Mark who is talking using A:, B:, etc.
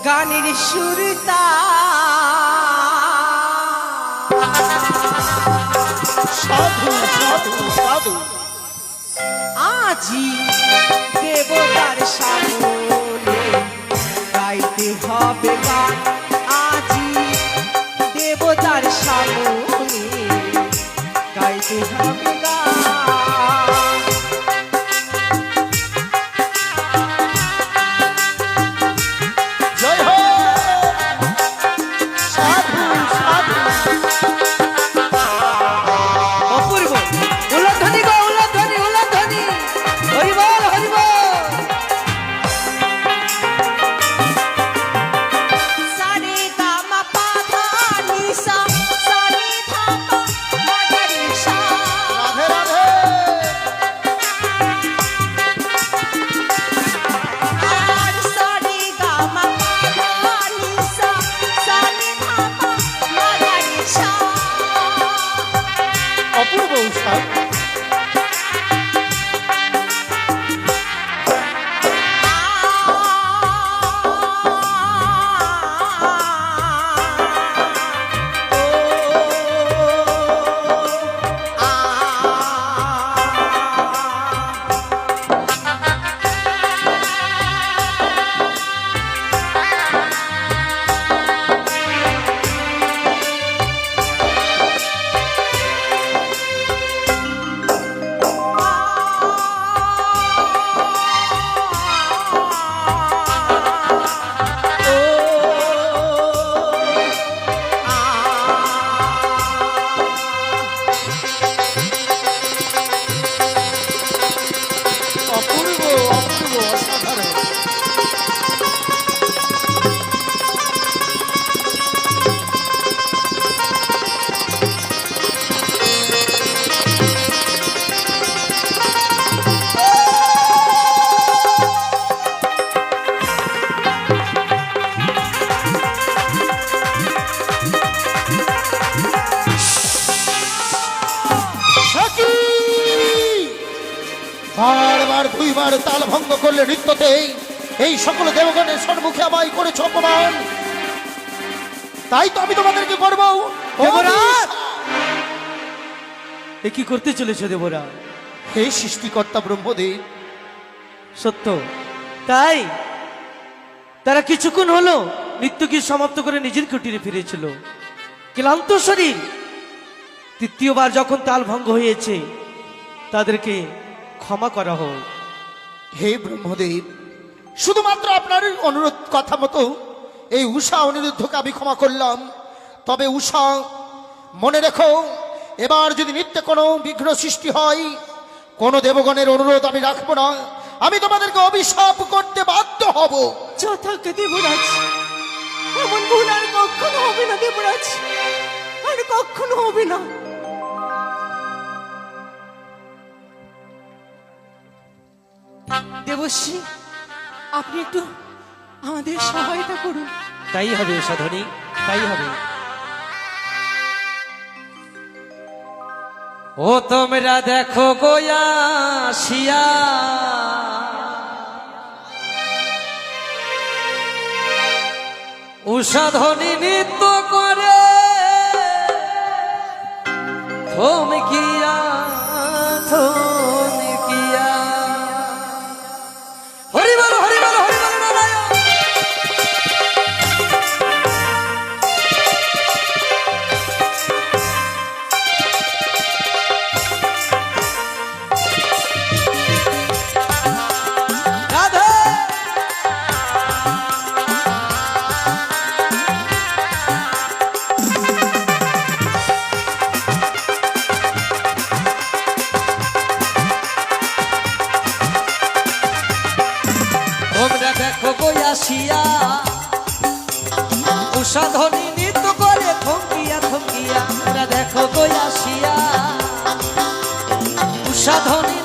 A: গানের সুরতা
B: সাধু সাধু সাধু
A: আজি দেবতার সামনে গাইতে হবে গান আজি দেবতার সামনে গাইতে হবে গান
B: জয় হো সাধু সাধু
A: অপূর্ব উল্লাধ্বনি গো উল্লাধ্বনি উল্লাধ্বনি হরি বল হরি বল সারে গা মা পা ধা নি সা সা নি ধা পা মা গা রে সা
B: রাধে রাধে
A: আর সারে গা মা পা ধা নি সা সা নি ধা পা মা গা রে সা
B: অপূর্ব উৎসব অপূর্ব অপূর্ব অসাধারণ সখী বারবার দুইবার তাল ভঙ্গ করলে নৃত্যতে এই সকল দেবগণের সম্মুখে আমায় করেছ অপমান তাই তো আমি তোমাদেরকে করব
A: দেবরাজ! এ কি করতে চলেছে দেবরা
B: হে সৃষ্টিকর্তা ব্রহ্মদেব
A: সত্য তাই তারা কিছুক্ষণ হলো নৃত্যকে সমাপ্ত করে নিজের কুটিরে ফিরেছিল ক্লান্ত শরীর তৃতীয়বার যখন তাল ভঙ্গ হয়েছে তাদেরকে ক্ষমা করা হোক
B: হে ব্রহ্মদেব শুধুমাত্র আপনার অনুরোধ কথা মতো এই উষা অনিরুদ্ধকে আমি ক্ষমা করলাম তবে উষা মনে রেখো এবার যদি নৃত্যে কোনো বিঘ্ন সৃষ্টি হয় কোনো দেবগণের অনুরোধ আমি রাখবো না আমি তোমাদেরকে অভিশাপ করতে বাধ্য হব
A: যথাকে দেবরাজ এমন ভুল আর কখনো হবে না দেবরাজ আর কখনো হবে না দেবশ্রী আপনি একটু আমাদের সহায়তা করুন তাই হবে সাধনী তাই হবে ও তোমরা দেখো গোয়াশিয়া উষাধ্বনি নৃত্য করে থমকিয়া থমকিয়া হরি বল হরি বল হরি বল নারায়ণ রাধে তোমরা দেখো বয়াসিয়া উষাধ্বনি নৃত্য করে থমকিয়া থমকিয়া তোমরা দেখো বয়াসিয়া উষাধ্বনি